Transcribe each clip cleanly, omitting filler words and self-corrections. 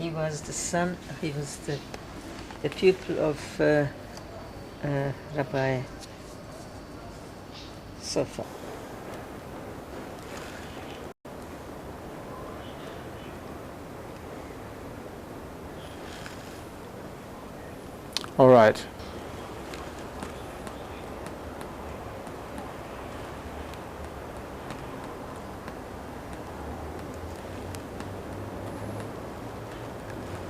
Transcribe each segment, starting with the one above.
he was the pupil of Rabbi Sofa. All right.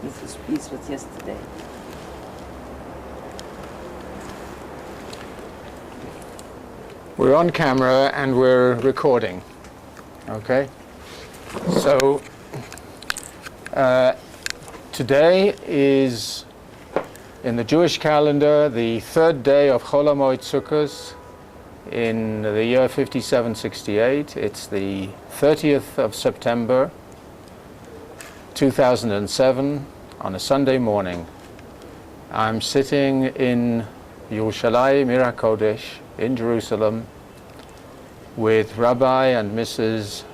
This piece was yesterday. We're on camera and we're recording. Okay? So, today is, in the Jewish calendar, the third day of Chol HaMoed Sukkot in the year 5768. It's the 30th of September 2007 on a Sunday morning. I'm sitting in Yerushalayim Ir HaKodesh in Jerusalem with Rabbi and Mrs.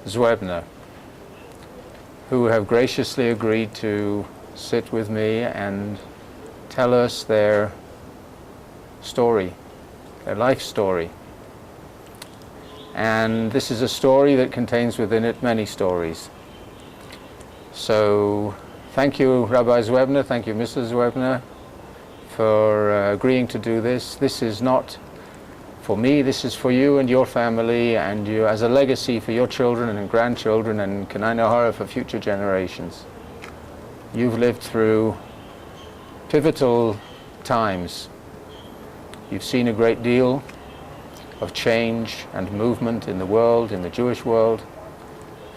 Zwebner, who have graciously agreed to sit with me and tell us their story, their life story. And this is a story that contains within it many stories. So thank you, Rabbi Zwebner, thank you, Mrs. Zwebner, for agreeing to do this. This is not for me, this is for you and your family, and you as a legacy for your children and grandchildren, and Kanai Nahara for future generations. You've lived through pivotal times. You've seen a great deal of change and movement in the world, in the Jewish world.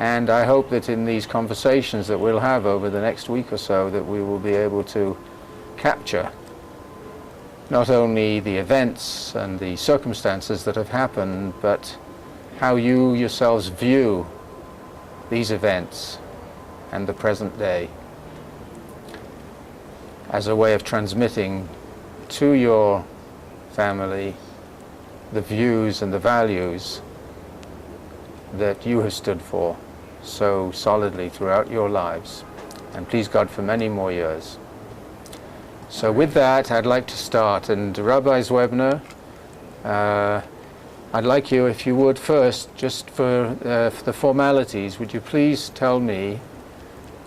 And I hope that in these conversations that we'll have over the next week or so, that we will be able to capture not only the events and the circumstances that have happened, but how you yourselves view these events and the present day as a way of transmitting to your family the views and the values that you have stood for so solidly throughout your lives, and please God for many more years. So with that, I'd like to start, and Rabbi Zwebner, I'd like you, if you would first, just for the formalities, would you please tell me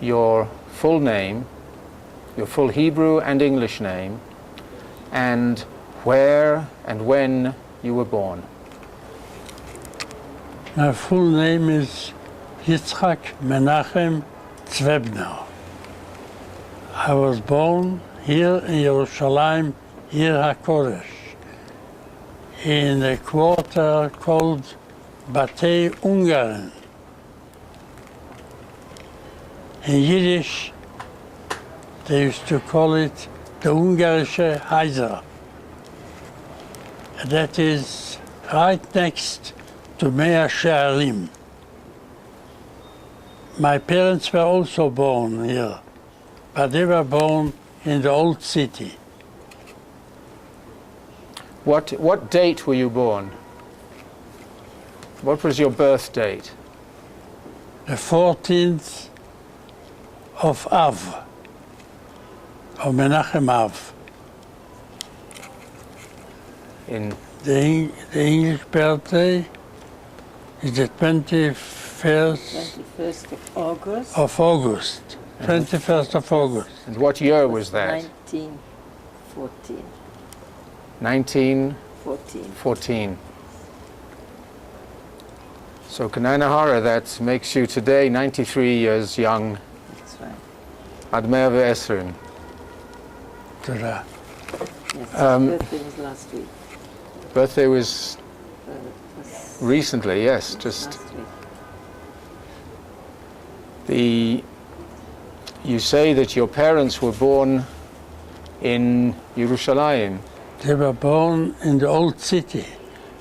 your full name, your full Hebrew and English name, and where and when you were born? My full name is Yitzchak Menachem Zwebner. I was born here in Yerushalayim, Ir HaKodesh, in a quarter called Batei Ungarn. In Yiddish, they used to call it the Ungarische Heiser. That is right next to Mea Shearim. My parents were also born here, but they were born in the old city. What date were you born? What was your birth date? The 14th of Av, of Menachem Av. In The English birthday is the 21st 21st of August. of August. 21st of August. and what year was that? 1914. 1914. So Kanai Nahara, that makes you today 93 years young. That's right. Ad 120. Tada. Yes, Um, birthday was last week. Birthday was It was recently, yes, just last week. you say that your parents were born in Yerushalayim. They were born in the old city.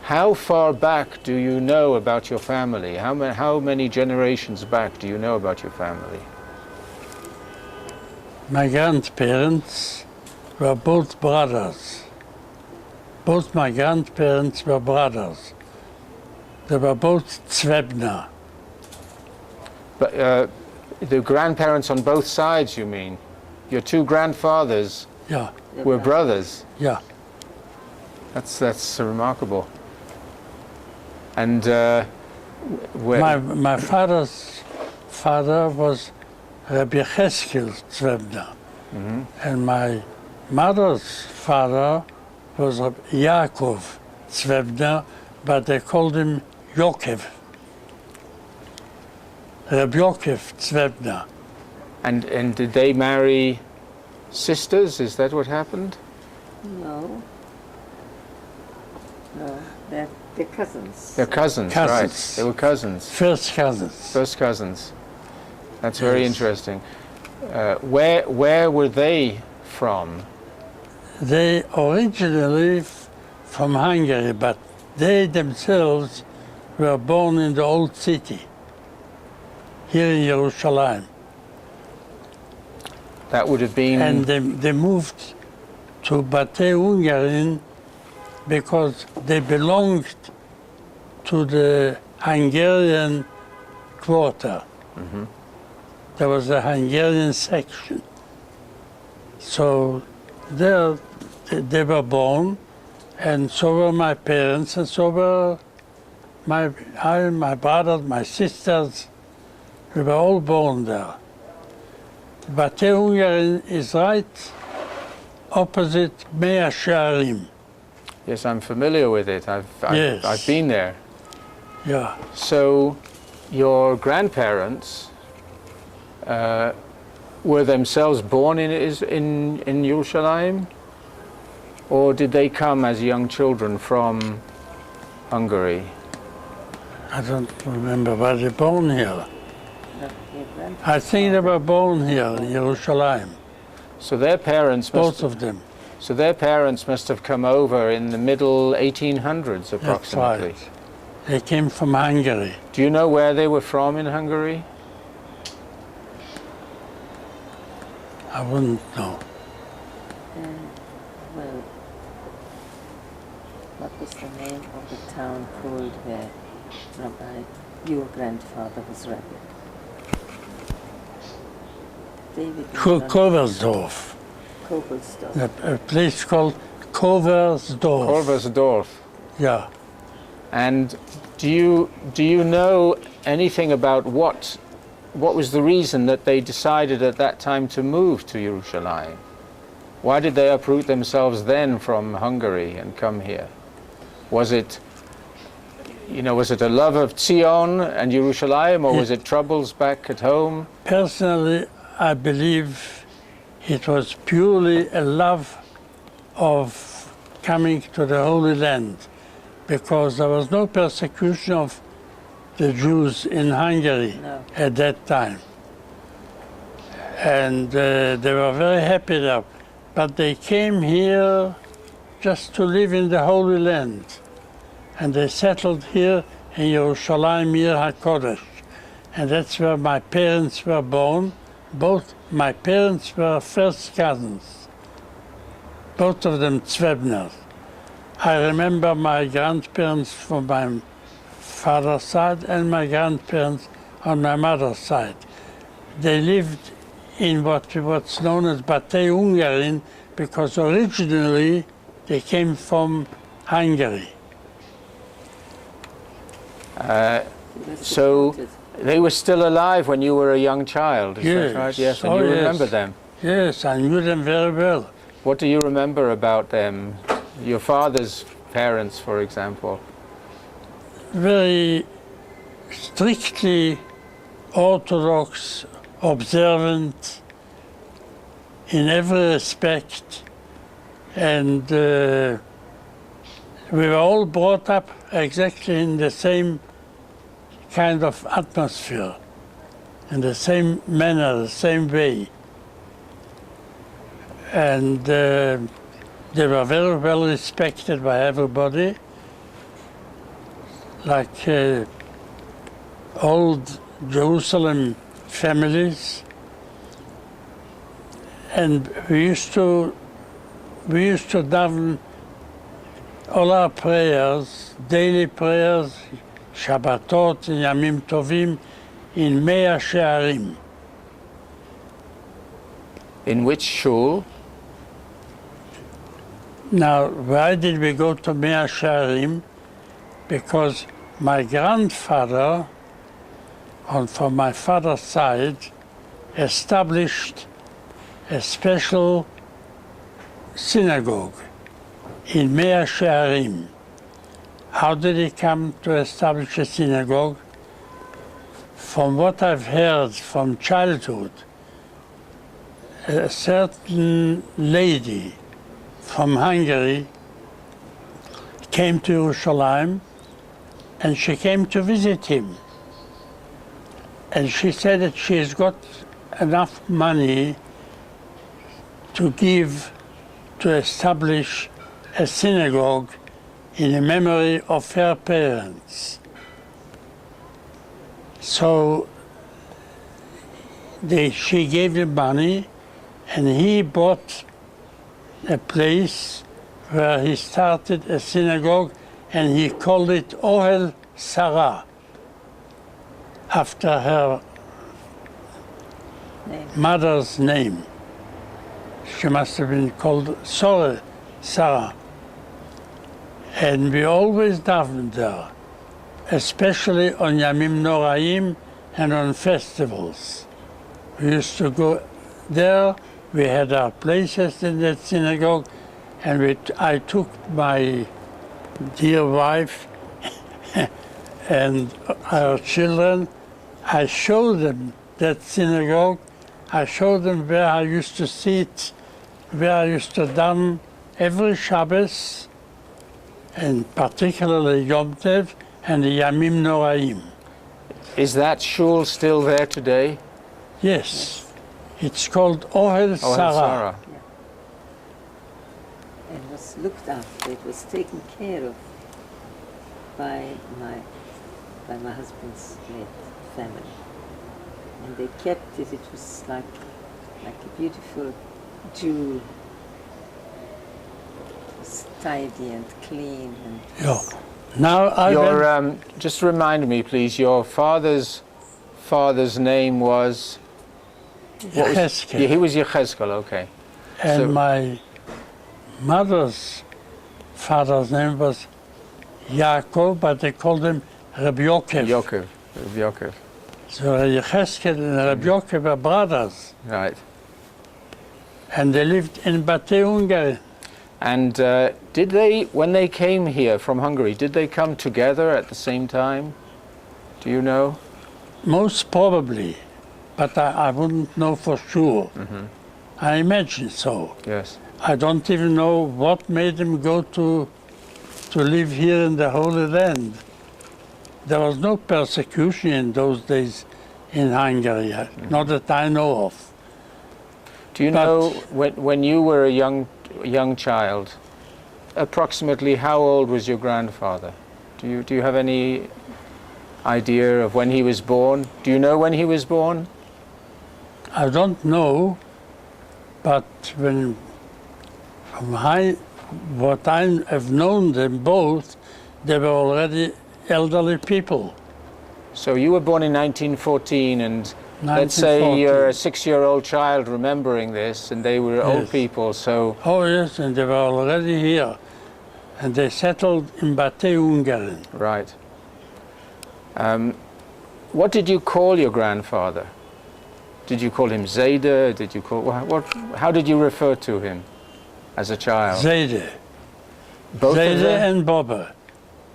How far back do you know about your family? How many generations back do you know about your family? My grandparents were both brothers. Both my grandparents were brothers. They were both Zwebner. But the grandparents on both sides, you mean? Your two grandfathers Yeah, were brothers. yeah. That's remarkable. And My father's father was Rabbi Cheskel Zwebner. And my mother's father was Rabbi Yaakov Zwebner, but they called him Yokev. Rabbi Yokev Zwebner. and did they marry sisters? Is that what happened? No. No, they're cousins. They're cousins, Cousins. right? They were cousins, First cousins. first cousins. That's very Yes. interesting. Where were they from? They originally from Hungary, but they themselves were born in the old city, here in Jerusalem. That would have been And they moved to Bate Ungarin because they belonged to the Hungarian quarter. There was a Hungarian section. So there they were born, and so were my parents, and so were my brothers, my sisters. We were all born there. Bate Ungarin is right opposite Mea Shearim. yes, I'm familiar with it. Yes. I've been there. Yeah. So, your grandparents were themselves born in Jerusalem, or did they come as young children from Hungary? I don't remember, were they born here? No, your I think they were born here in Jerusalem, So their parents both of them. So their parents must have come over in the middle 1800s, That's approximately. right. They came from Hungary. Do you know where they were from in Hungary? I wouldn't know. Well, what was the name of the town called where your grandfather was rabbi? David Koversdorf, Kobelsdorf. a place called Koversdorf. Korversdorf. Yeah. And do you know anything about what was the reason that they decided at that time to move to Jerusalem? Why did they uproot themselves then from Hungary and come here? Was it a love of Zion and Jerusalem, or was it troubles back at home? Personally, I believe it was purely a love of coming to the Holy Land, because there was no persecution of the Jews in Hungary No. at that time. And they were very happy there. But they came here just to live in the Holy Land. And they settled here in Jerusalem, Ir HaKodesh. And that's where my parents were born. Both my parents were first cousins, both of them Zwebners. I remember my grandparents from my father's side and my grandparents on my mother's side. They lived in what's known as Bate Ungarin because originally they came from Hungary. So they were still alive when you were a young child, is Yes. that right? Yes, and Oh, you yes. remember them. Yes, I knew them very well. What do you remember about them? Your father's parents, for example. Very strictly orthodox, observant in every respect, and we were all brought up exactly in the same kind of atmosphere, in the same manner, the same way. And they were very well respected by everybody, like old Jerusalem families. And we used to daven all our prayers, daily prayers, Shabbatot, Yamim Tovim, in Mea Shearim. In which shul? Now, why did we go to Mea Shearim? Because my grandfather, from my father's side, established a special synagogue in Mea Shearim. How did he come to establish a synagogue? From what I've heard from childhood, a certain lady from Hungary came to Jerusalem, and she came to visit him. And she said that she has got enough money to give to establish a synagogue in the memory of her parents. So she gave him money, and he bought a place where he started a synagogue, and he called it Ohel Sarah, after her mother's name. She must have been called Sarah. And we always davened there, especially on Yamim Noraim and on festivals. We used to go there. We had our places in that synagogue, and I took my dear wife and our children. I showed them that synagogue. I showed them where I used to sit, where I used to daven every Shabbos, and particularly Yom Tov and the Yamim Noraim. Is that shul still there today? Yes. It's called Ohel Sarah. Yeah. It was looked after. It was taken care of by my husband's late family, and they kept it. It was like a beautiful jewel. It was tidy and clean. And Yeah. Now just remind me, please. Your father's name was. Yechezkel. He was Yechezkel, okay. And So- my mother's father's name was Yaakov, but they called him Rabbi Yokev. Yokov. So Yechezkel and Rabbi Yokev were brothers, Right. and they lived in Bate Hungary. And did they, when they came here from Hungary, did they come together at the same time? Do you know? Most probably, but I wouldn't know for sure. I imagine so. Yes. I don't even know what made them go to live here in the Holy Land. There was no persecution in those days in Hungary, not that I know of. Do you know when you were a young child, approximately how old was your grandfather? Do you have any idea of when he was born? Do you know when he was born? I don't know, but what I have known them both, they were already elderly people. So you were born in 1914, and let's say 1914. you're a 6-year-old child remembering this, and they were old Yes. people, so Oh yes, and they were already here. And they settled in Bate Hungary. right. What did you call your grandfather? Did you call him Zayda? Did you call how did you refer to him as a child? Zayde. Both of Zayde them? and Bobbe.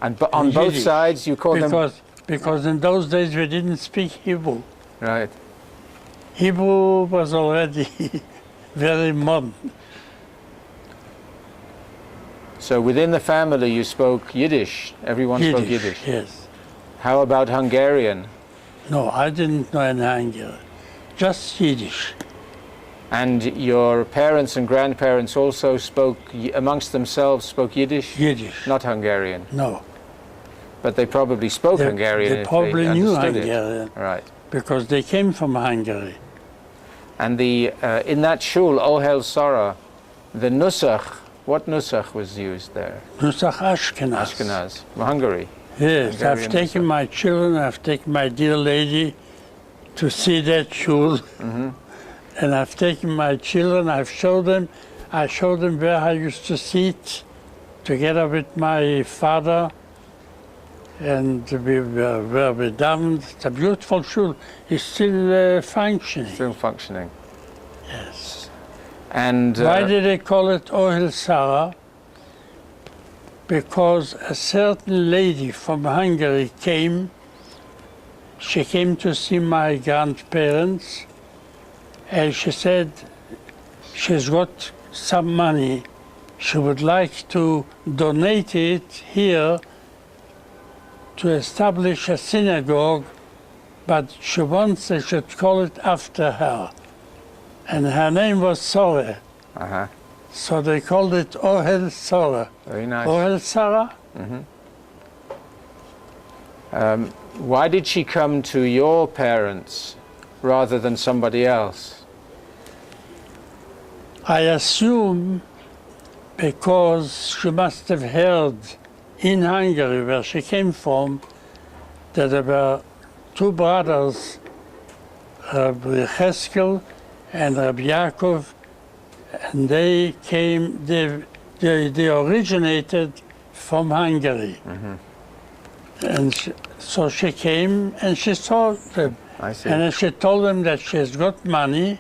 And on both Yiddish. sides you called them Because in those days we didn't speak Hebrew. right. Hebrew was already very modern. So within the family you spoke Yiddish. Everyone spoke Yiddish. Yes. How about Hungarian? No, I didn't know any Hungarian. Just Yiddish. And your parents and grandparents also spoke amongst themselves spoke Yiddish? Yiddish. Not Hungarian. No. But they probably spoke Hungarian They if probably they knew understood Hungarian it. Right. because they came from Hungary. And the in that shul, Ohel Sarah, the nusach, what nusach was used there? Nusach Ashkenaz. Ashkenaz, Hungary. Yes, Hungarian I've taken nusach. my children, I've taken my dear lady to see that shul. and I've taken my children, I showed them where I used to sit together with my father, and we were down. It's a beautiful shul. It's still functioning. Still functioning. Yes. And Why did they call it Ohel Sarah? Because a certain lady from Hungary came. She came to see my grandparents, and she said she's got some money. She would like to donate it here to establish a synagogue, but she wants they should call it after her. And her name was Sore. Uh-huh. So they called it Ohel Sore. Very nice. Ohel Sarah? Why did she come to your parents rather than somebody else? I assume because she must have heard in Hungary, where she came from, that there were two brothers, Rabbi Cheskel and Rabbi Yaakov, and they came, they originated from Hungary. And so she came and she saw them. I see. And then she told them that she has got money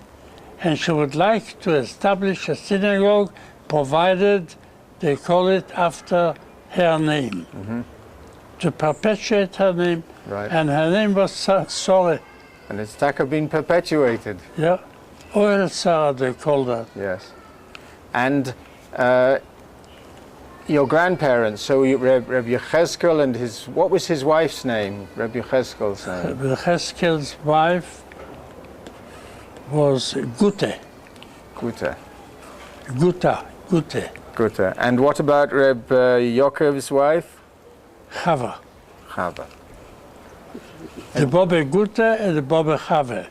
and she would like to establish a synagogue, provided they call it after her name, to perpetuate her name. Right. And her name was Sore. And it's taka been perpetuated. Yeah, Ohel Sarah they called her. Yes. And your grandparents, so Rabbi Cheskel and his, what was his wife's name? Rabbi Cheskel's name? Rabbi Cheskel's wife was Gute. Gute. Gute. Gute. And what about Reb Yaakov's wife? Chava. Chava. The Bobbe Gute and the Bobbe Chava.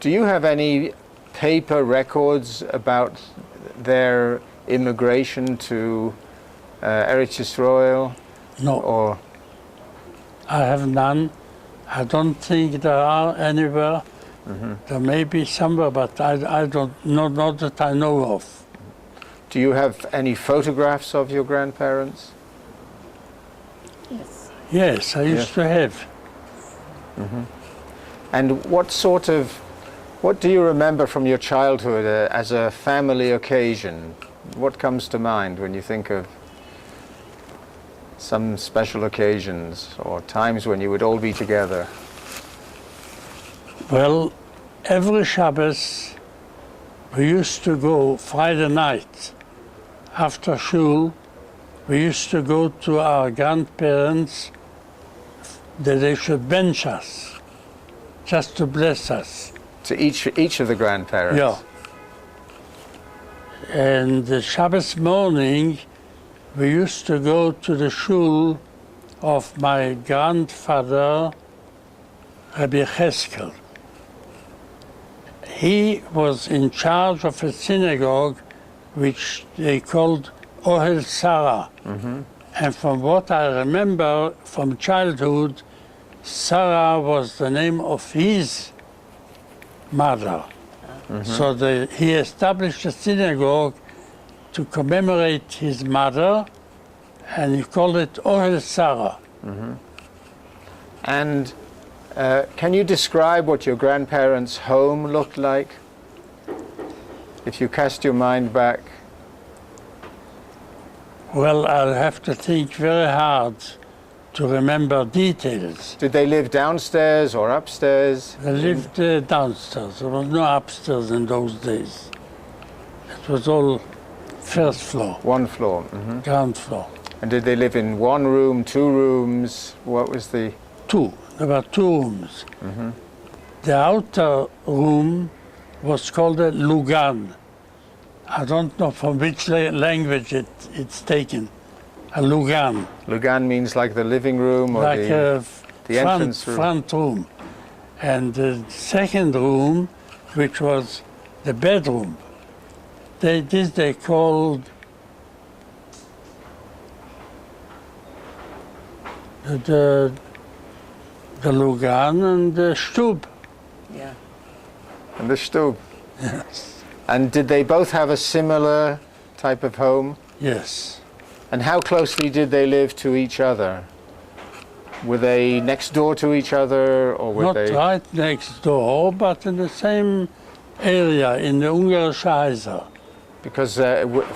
Do you have any paper records about their immigration to Eretz Yisrael? No, Or I have none. I don't think there are anywhere. There may be somewhere, but I don't know, not that I know of. do you have any photographs of your grandparents? Yes. Yes, I used to have. And what do you remember from your childhood as a family occasion? What comes to mind when you think of some special occasions or times when you would all be together? Well, every Shabbos we used to go Friday night after shul. We used to go to our grandparents that they should bench us, just to bless us. To each of the grandparents? Yeah. And the Shabbos morning, we used to go to the shul of my grandfather, Rabbi Cheskel. He was in charge of a synagogue which they called Ohel Sarah. And from what I remember from childhood, Sarah was the name of his mother. So he established a synagogue to commemorate his mother, and he called it Ohel Sarah. And can you describe what your grandparents' home looked like? If you cast your mind back. Well, I'll have to think very hard to remember details. Did they live downstairs or upstairs? They lived downstairs. There was no upstairs in those days. It was all first floor, One floor. ground floor. And did they live in one room, two rooms? What was the... Two. There were two rooms. The outer room was called a lugan. I don't know from which language it's taken. A lugan. Lugan means like the living room or Like a the entrance room. front room. And the second room, which was the bedroom, they called the lugan and the stub. Yeah. And the stube. Yes. And did they both have a similar type of home? Yes. And how closely did they live to each other? Were they next door to each other, or were Not they? right next door, but in the same area, in the Ungarische Heiser. Because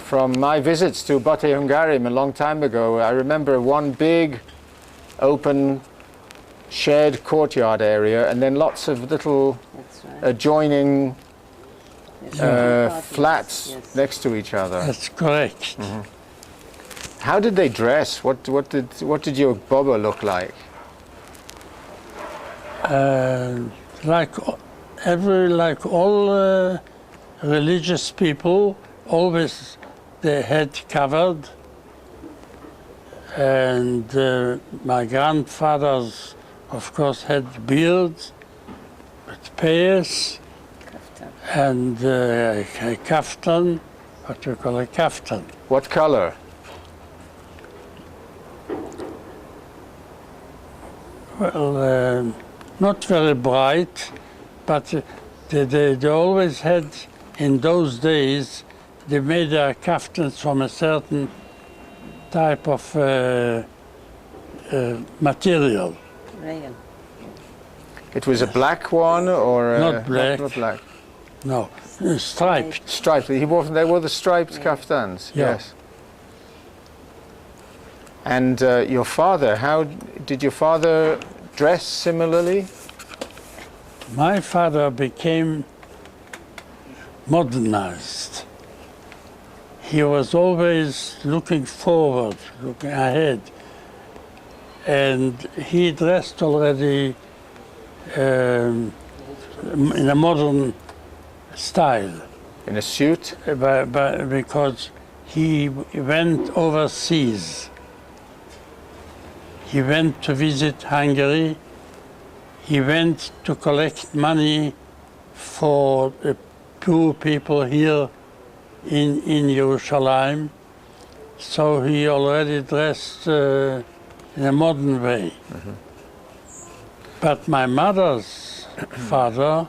from my visits to Bote Hungarim a long time ago, I remember one big open shared courtyard area and then lots of little That's right. adjoining Yes, apartments, flats yes. next to each other. That's correct. How did they dress? What did your Baba look like? Like all religious people, always their head covered, and my grandfathers, of course, had beards with payas Kaftan. and a kaftan, what we call a kaftan. What color? Well, not very bright, but they always had, in those days, they made their kaftans from a certain type of material. Rayon. It was a black one, or Not black. Not black. No, striped. Striped. They wore the striped kaftans. Yeah. Yes. And your father, how did your father dress similarly? My father became modernized. He was always looking forward, looking ahead. And he dressed already in a modern style. In a suit? Because he went overseas. He went to visit Hungary. He went to collect money for the poor people here in Jerusalem. So he already dressed in a modern way. But my mother's father,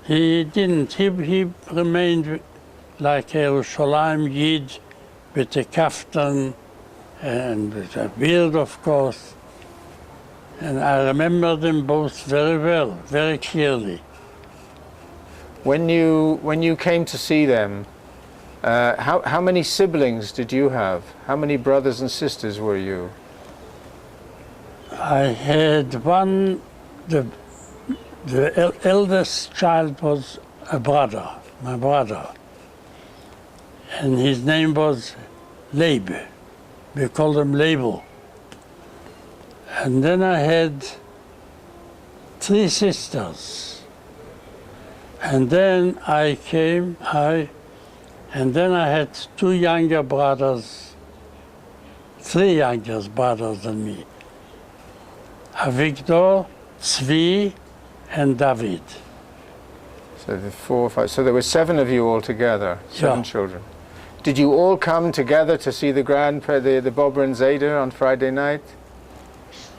he didn't. He remained like a Jerusalem Yid with a kaftan and with a beard, of course. And I remember them both very well, very clearly. When you came to see them, how many siblings did you have? How many brothers and sisters were you? I had one, the eldest child was a brother, my brother. And his name was Leib. We called him Label. And then I had 3 sisters. And then I had 2 younger brothers, 3 younger brothers than me. Avigdor, Zvi, and David. So the 4 or 5. So there were 7 of you altogether. 7 Yeah. children. Did you all come together to see the the Bobber and Zeta on Friday night?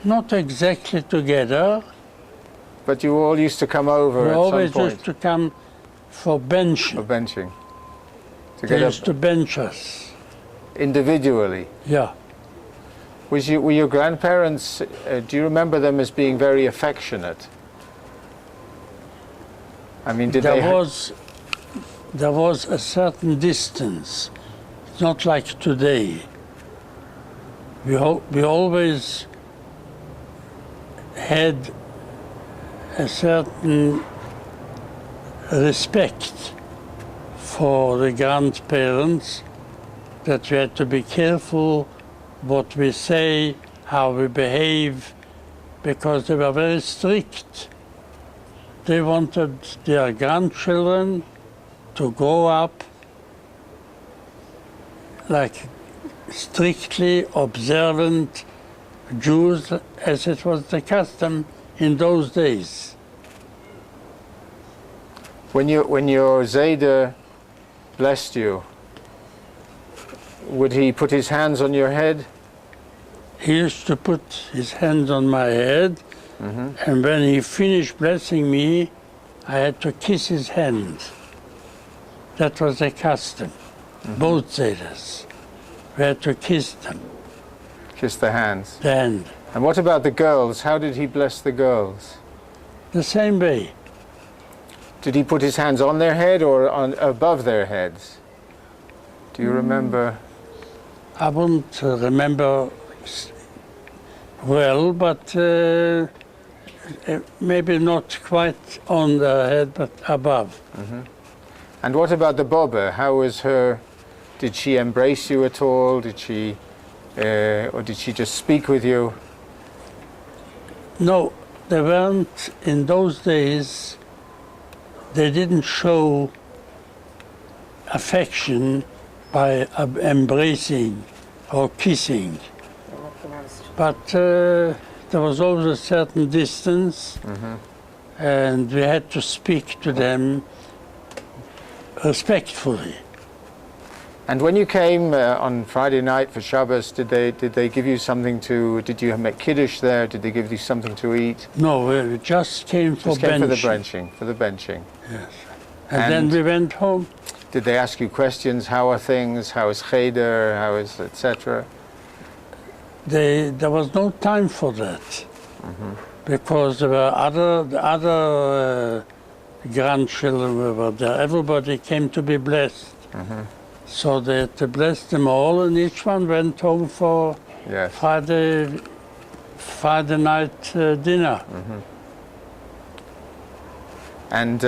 Not exactly together. But you all used to come over We at always some point used to come for benching. for benching. To They get used up to bench us. individually. Yeah. Were your grandparents, do you remember them as being very affectionate? I mean, did they There was a certain distance. It's not like today. We always had a certain respect for the grandparents, that we had to be careful what we say, how we behave, because they were very strict. They wanted their grandchildren to grow up like strictly observant Jews, as it was the custom in those days. When your Zayda blessed you, would he put his hands on your head? He used to put his hands on my head, and when he finished blessing me, I had to kiss his hand. that was a custom. Both sailors. We had to kiss them, Kiss the hands. the hand. And what about the girls? How did he bless the girls? The same way. Did he put his hands on their head or on above their heads? Do you remember? I won't remember well, but maybe not quite on the head, but above. And what about the Bobbe? How was her? Did she embrace you at all? Did she, or did she just speak with you? No, they weren't, in those days, they didn't show affection by embracing or kissing. They're not demonstrative. But there was always a certain distance, and we had to speak to them respectfully. And when you came on Friday night for Shabbos, did they give you something to? Did you make kiddush there? Did they give you something to eat? No, we just came for Just came for the benching. benching. For the benching. Yes. And then And- we went home. Did they ask you questions? How are things? How is cheder? How is etc.? There was no time for that because there were other grandchildren who were there. Everybody came to be blessed. So they had to bless them all, and each one went home for Yes. Friday night dinner. And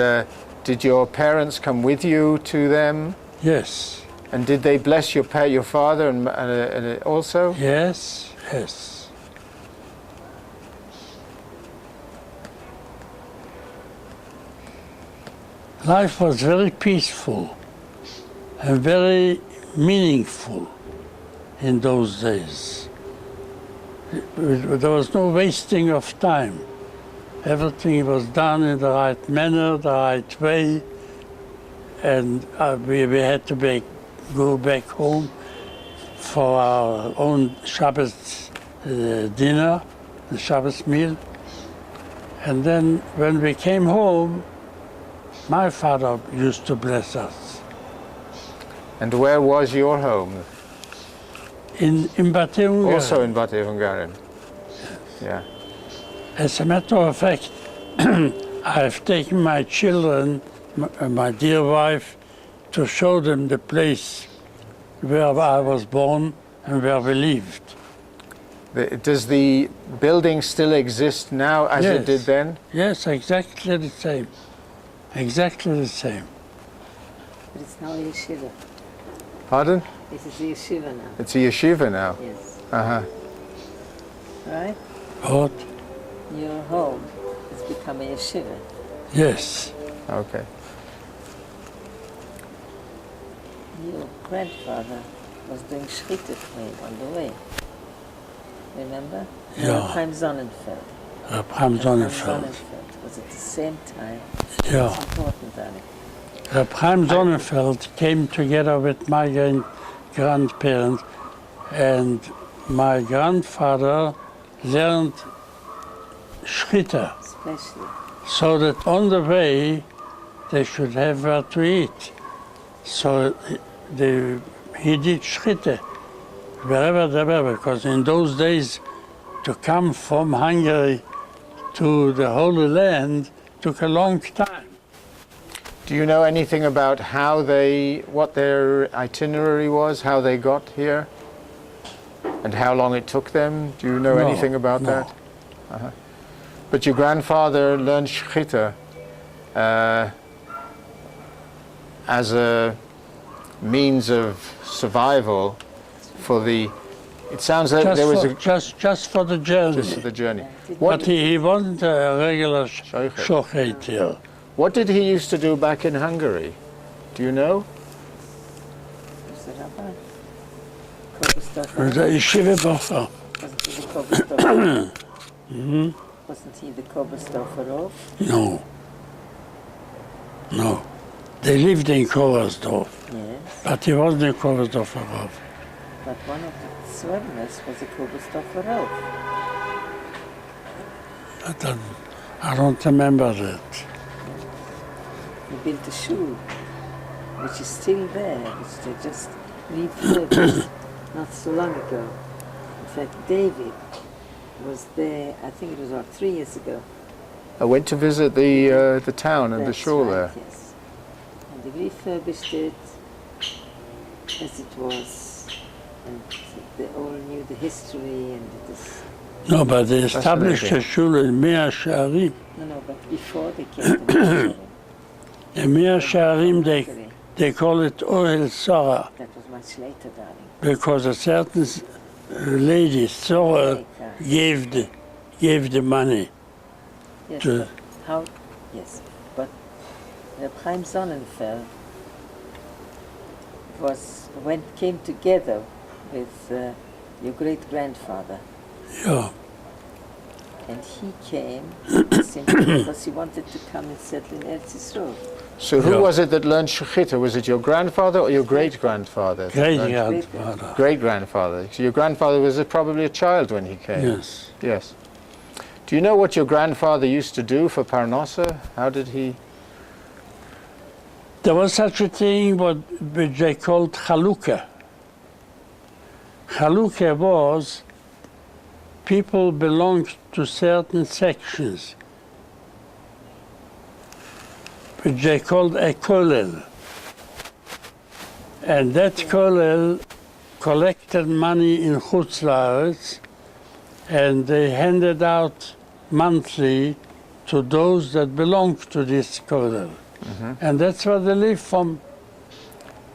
did your parents come with you to them? Yes, And did they bless your father and also? yes, yes. Life was very peaceful and very meaningful in those days. There was no wasting of time. Everything was done in the right manner, the right way, and we had to go back home for our own Shabbos dinner, the Shabbos meal. And then when we came home, my father used to bless us. And where was your home? In Bad Ungern. Also in Bad Evangaren. Yeah. As a matter of fact, I've taken my children, my dear wife, to show them the place where I was born and where we lived. Does the building still exist now as it Yes. did then? Yes, exactly the same. Exactly the same. But it's now a yeshiva. Pardon? It is a yeshiva now. It's a yeshiva now. Yes. Uh-huh. Right? But Your home has become a yeshiva. yes, Okay. Your grandfather was doing shchita for him on the way. Remember? Yeah. Chaim Sonnenfeld. Abraham Sonnenfeld. Sonnenfeld was at the same time. Yeah. It's important, Alec. Abraham Sonnenfeld came together with my grandparents, and my grandfather learned Schritter, Especially. so that on the way they should have what to eat. So he did Schritte wherever they were, because in those days to come from Hungary to the Holy Land took a long time. Do you know anything about what their itinerary was, how they got here? And how long it took them? Do you know No, anything about no. that? Uh-huh. But your grandfather learned shchita as a means of survival for the. It sounds like there was Just for the journey. just for the journey. Yeah. What But he wasn't a regular Shochet. shochet here. What did he used to do back in Hungary? Do you know? Was the rabbi? Kobelsdorfer. The yeshiva Bocher. Wasn't he the Kobelsdorfer? Wasn't he the Kobelsdorfer Rov? No. No. They lived in Koversdorf, Yes. but he wasn't in Koversdorf. But one of the Zwebners was a Kobelsdorfer Rov. I don't remember that. He built a shul. which is still there, which they just refurbished not so long ago. In fact, David was there, I think it was about 3 years ago. I went to visit the town and the That's shore right, there. yes. And they refurbished it as it was, and they all knew the history, and it is... No, but they established a shul in Mea Shearim. No, but before they came to Jerusalem. In Mea Shearim, they call it Ohel Sarah, That was much later, darling. because a certain lady, Sarah, gave the money. Yes, To- but how? Yes, but Reb Chaim Sonnenfeld came together with your great grandfather, Yeah. and he came simply because he wanted to come and settle in Eretz Yisrael. So who Yeah. was it that learned Shechita? Was it your grandfather or your great-grandfather? Great-grandfather. Great-grandfather. So your grandfather was probably a child when he came. Yes. Yes. Do you know what your grandfather used to do for Parnassa? How did he... There was such a thing which they called Chalukah. Chalukah was people belonged to certain sections, which they called a kollel. And that kollel collected money in Chutz La'aretz, and they handed out monthly to those that belonged to this kollel. And that's where they live from.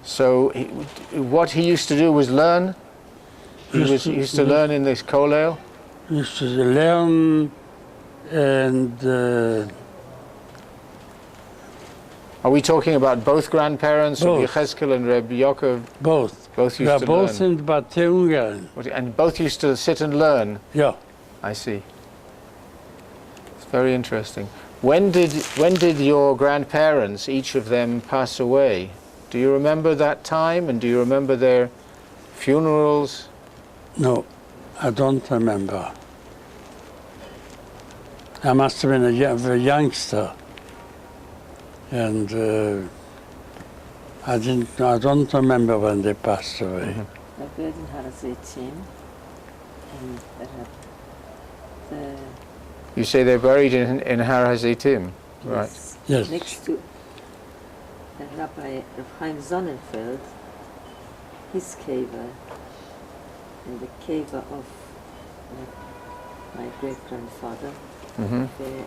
So what he used to do was learn? He used to learn in this kollel? Used to learn, and Are we talking about both grandparents, Reb Both. Yechezkel and Reb Yaakov? both. Both We used are to both learn. in Bate Ungarn. And both used to sit and learn? Yeah. I see. It's very interesting. When did your grandparents, each of them, pass away? Do you remember that time, and do you remember their funerals? No, I don't remember. I must have been a youngster, and I don't remember when they passed away. I buried in Har HaZeitim, and the You say they're buried in Har HaZeitim, right? Yes. next to the Rabbi Reb Chaim Sonnenfeld, his kever, and the kever of my great-grandfather, Hmm. they're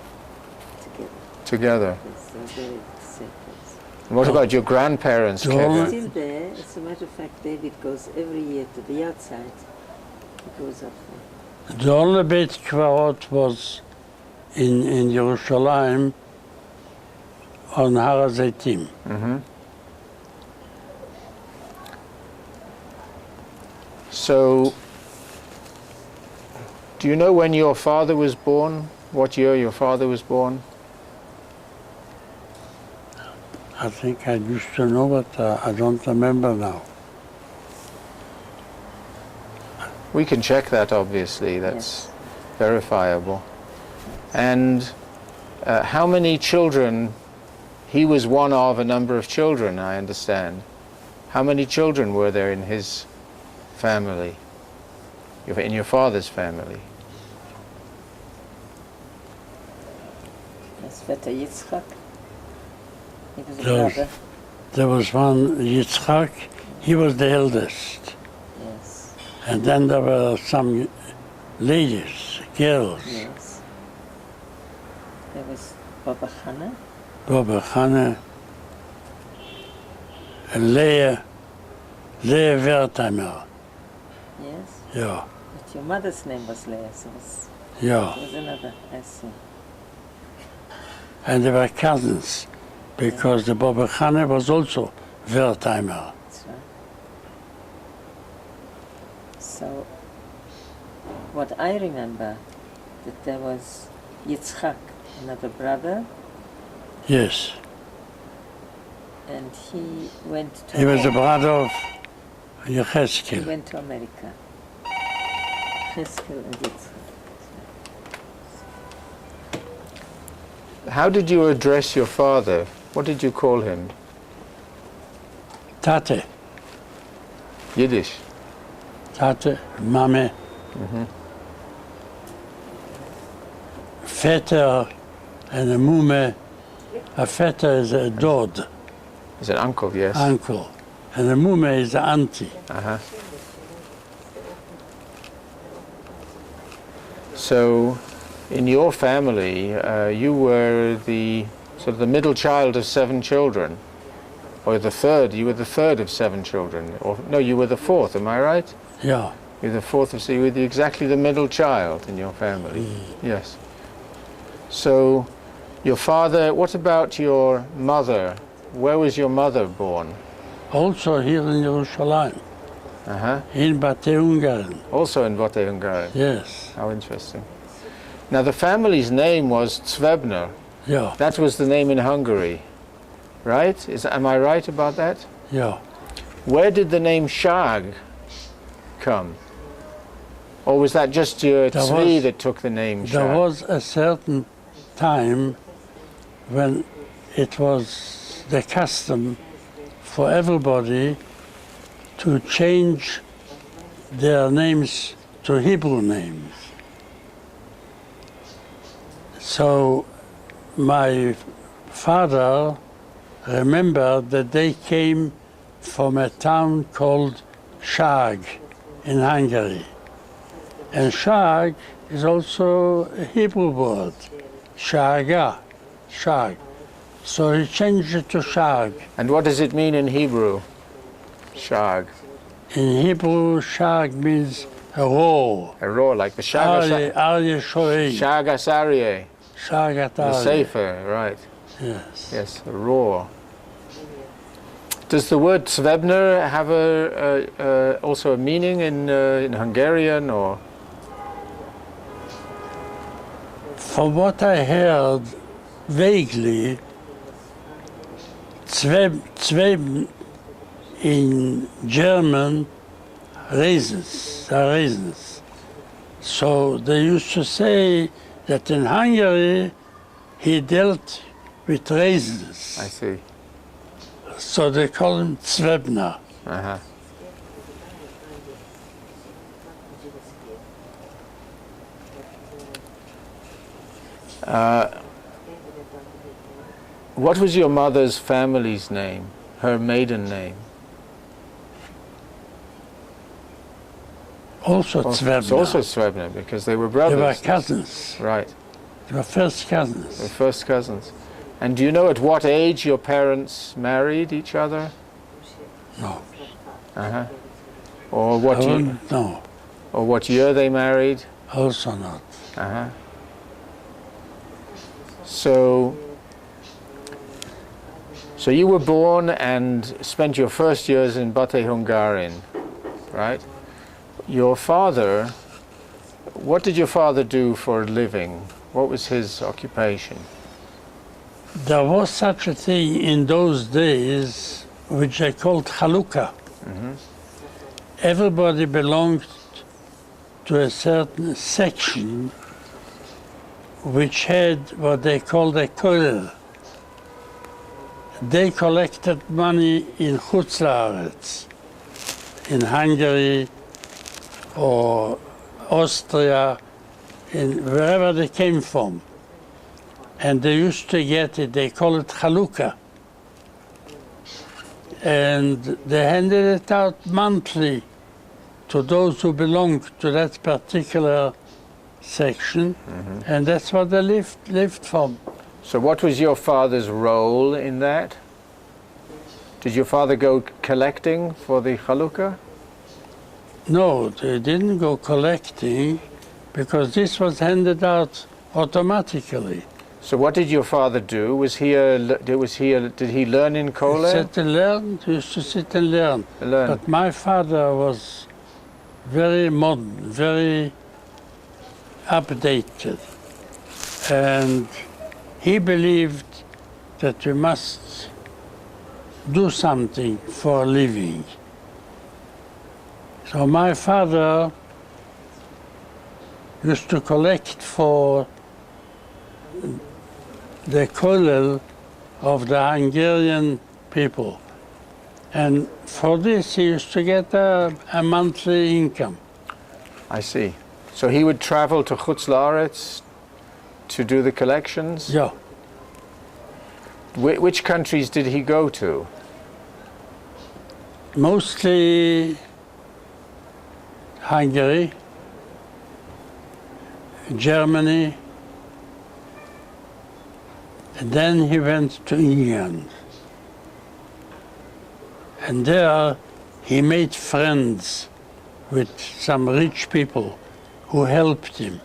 together. Together. Yes, they're buried at the same place. And what about your grandparents, The Kevin? only- Still there. As a matter of fact, David goes every year to the outside. He goes up there. The only Beit Kvarot was in Yerushalayim on Har HaZeitim. Hmm. So, do you know when your father was born? What year your father was born? I think I used to know, but I don't remember now. We can check that, obviously. That's verifiable. And how many children? He was one of a number of children, I understand. How many children were there in his family? In your father's family? His Vetter Yitzchak. He was a Yes. brother. There was one, Yitzchak, he was the eldest. Yes. And then there were some ladies, girls, Yes. There was Baba Chana. Baba Chana, and Leah Wertheimer. Yes. Yeah, But your mother's name was Leah, so yeah. it was another. I see. And they were cousins, because the Baba Chana was also Wertheimer. That's right. So, what I remember, that there was Yitzchak, another brother, Yes, and he went to he was the brother of he Yechezkel. went to America. Cheskel and Yitzchak. How did you address your father? What did you call him? Tate. Yiddish. Tate, Mame. Vetter and a Mume. A vetter is a dod, Is an uncle, yes. uncle. And a Mume is an auntie. Uh-huh. So, in your family, you were the sort of the middle child of 7 children, or the third. You were the third of 7 children, or no, you were the fourth. Am I right? Yeah. You're the fourth of, so you were exactly the middle child in your family. Yes. So, your father. What about your mother? Where was your mother born? Also here in Jerusalem, Uh-huh. in Bate Ungarn. Also in Bote Hungary. Yes. How interesting. Now the family's name was Zwebner. Yeah. That was the name in Hungary, right? Am I right about that? Yeah. Where did the name Shag come? Or was that just your Tzvi that took the name Shag? There was a certain time when it was the custom for everybody to change their names to Hebrew names. So my father remembered that they came from a town called Shag in Hungary. And Shag is also a Hebrew word, Shaga, Shag. So he changed it to Shag. And what does it mean in Hebrew? Shag. In Hebrew, Shag means a roar. A roar, like the Aryeh Shoei, Shagasarye, Shagat the Aryeh. Sefer, right. Yes. Yes, a roar. Does the word Zwebner have also a meaning in Hungarian, or? From what I heard vaguely, Zweb in German, raisins, are raisins. So they used to say that in Hungary he dealt with raisins. I see. So they call him Zwebner. Uh-huh. What was your mother's family's name, her maiden name? Also Zwebner. It's also Zwebner, because they were They brothers. were cousins. Right, They were first they were cousins. first cousins. And do you know at what age your parents married each other? No, Uh-huh. Or I what year, wouldn't know. or what year they married? Also not. Uh-huh. So you were born and spent your first years in Bate Hungarin, right? Your father, what did your father do for a living? What was his occupation? There was such a thing in those days which they called Chalukah. Everybody belonged to a certain section which had what they called a kollel. They collected money in Chutz La'aretz, in Hungary or Austria, in wherever they came from. And they used to get it, they call it Chalukah. And they handed it out monthly to those who belonged to that particular section, and that's what they lived from. So what was your father's role in that? Did your father go collecting for the Chalukah? No, they didn't go collecting because this was handed out automatically. So what did your father do? Did he learn in He Kollel? sat and learned, he used to sit and learn. But my father was very modern, very updated. And he believed that we must do something for a living. So my father used to collect for the kollel of the Hungarian people. And for this, he used to get a monthly income. I see. So he would travel to Chutz La'aretz to do the collections? Yeah. Which countries did he go to? Mostly Hungary, Germany, and then he went to England. And there he made friends with some rich people who helped him.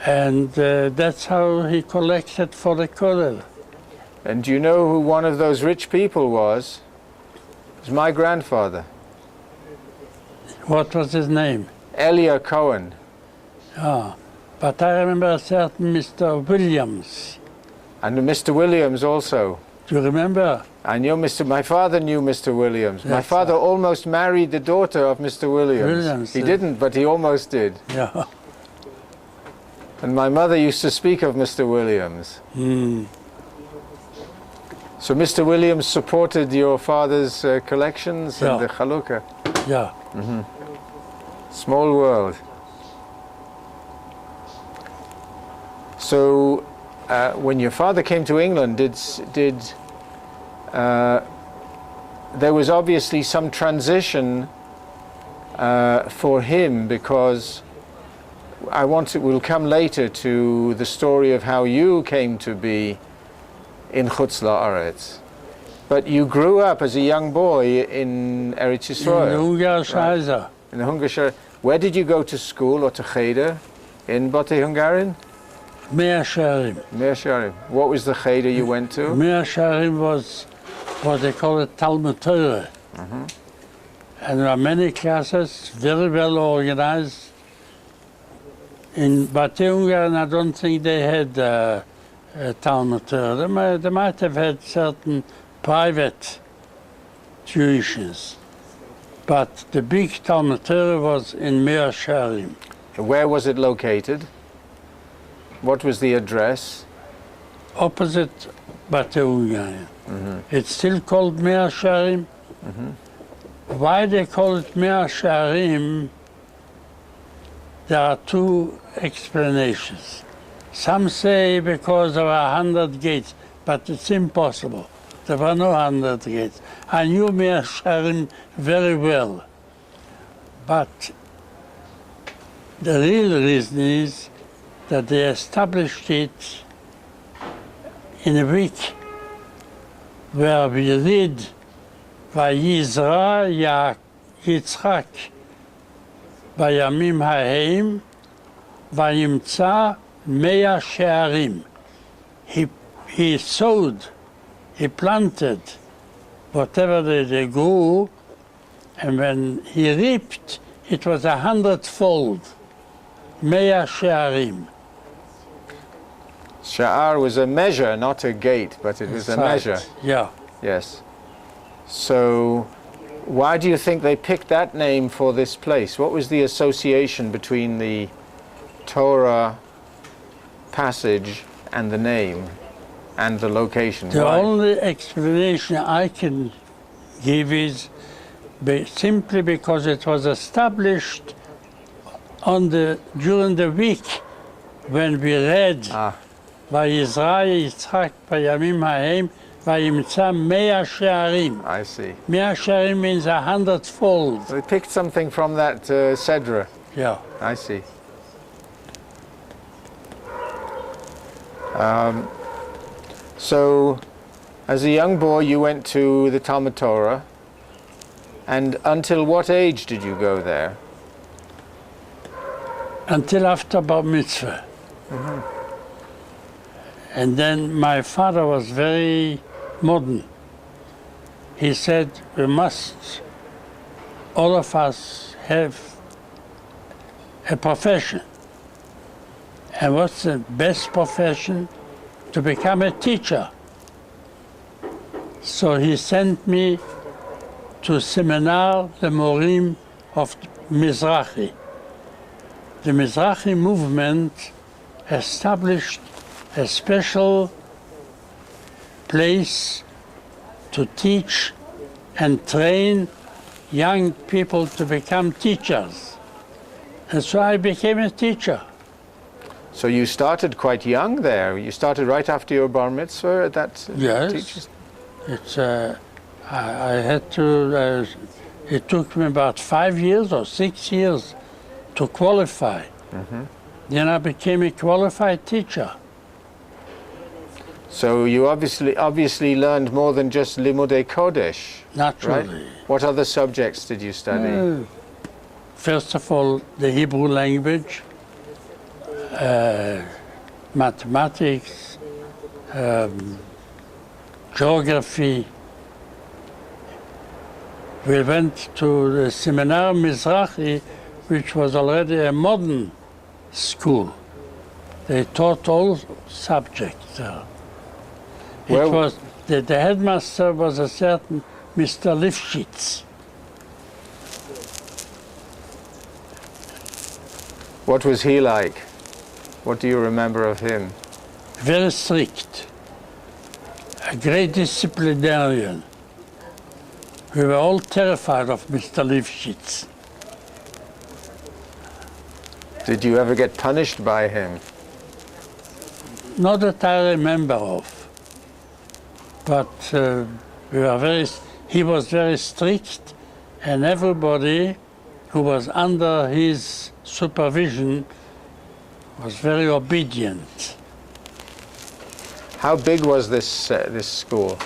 And that's how he collected for the Kollel. And do you know who one of those rich people was? It was my grandfather, What was his name? Elia Cohen. Ah, but I remember a certain Mr. Williams. And Mr. Williams also. Do you remember? I knew my father knew Mr. Williams. My That's father almost married the daughter of Mr. Williams. He didn't, but he almost did. Yeah. And my mother used to speak of Mr. Williams. So Mr. Williams supported your father's collections and Yeah. the Chalukah. Yeah. Small world. So when your father came to England, there was obviously some transition for him, because we'll come later to the story of how you came to be in Chutz La'aretz. But you grew up as a young boy in Eretz Yisrael. In the Ungar In the Hungaria. Where did you go to school or to cheder? In Bate Hungarin? Mea Sharim. Meir Sharim. What was the cheder you went to? Mea Sharim was what they call it Talmud Torah. And there are many classes, very well organized. In Bate Ungar, I don't think they had Talmud Torah. They might have had certain private tuitions. But the big Talmud Torah was in Mea Sharim. Where was it located? What was the address? Opposite Bate Ungar. It's still called Mea Sharim. Why they call it Mea Sharim, there are two explanations. Some say because there were 100 gates, but it's impossible. There were no 100 gates. I knew Mea Sharim very well. But the real reason is that they established it in a week where we read Vayizra Yitzchak Bayamim Haim Vayimtza Mea She'arim. He sowed, he planted whatever they grew, and when he reaped, it was 100-fold. Mea She'arim. Sha'ar was a measure, not a gate, but it was That's a right. measure. Yeah. Yes. So why do you think they picked that name for this place? What was the association between the Torah passage and the name and the location? The Why? only explanation I can give is simply because it was established during the week when we read Vayizra Yitzchak Bayamim Haim Vayimtza Mea She'arim. I see. Mea She'arim means 100-fold. They picked something from that Sedra. Yeah. I see. So, as a young boy, you went to the Talmud Torah, and until what age did you go there? Until after Bar Mitzvah. And then my father was very modern. He said, we must, all of us, have a profession. And what's the best profession? To become a teacher. So he sent me to Seminar the Morim of Mizrahi. The Mizrahi movement established a special place to teach and train young people to become teachers. And so I became a teacher. So you started quite young there. You started right after your bar mitzvah at that Yes. teacher's? It's, I had to, it took me about 5 years or 6 years to qualify. Then I became a qualified teacher. So you obviously learned more than just Limudei Kodesh, Naturally. right? What other subjects did you study? First of all, the Hebrew language, mathematics, geography. We went to the Seminar Mizrahi, which was already a modern school. They taught all subjects there. Well- It was the headmaster was a certain Mr. Lifshitz. What was he like? What do you remember of him? Very strict, a great disciplinarian. We were all terrified of Mr. Lifshitz. Did you ever get punished by him? Not that I remember of, but he was very strict, and everybody who was under his supervision was very obedient. How big was this school?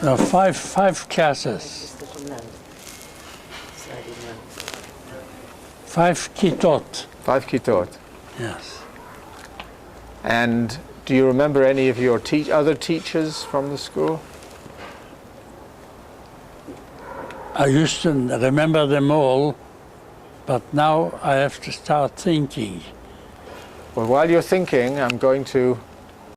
There were five classes, 5 kitot. 5 kitot. Yes. And do you remember any of your other teachers from the school? I used to remember them all, but now I have to start thinking. Well, while you're thinking, I'm going to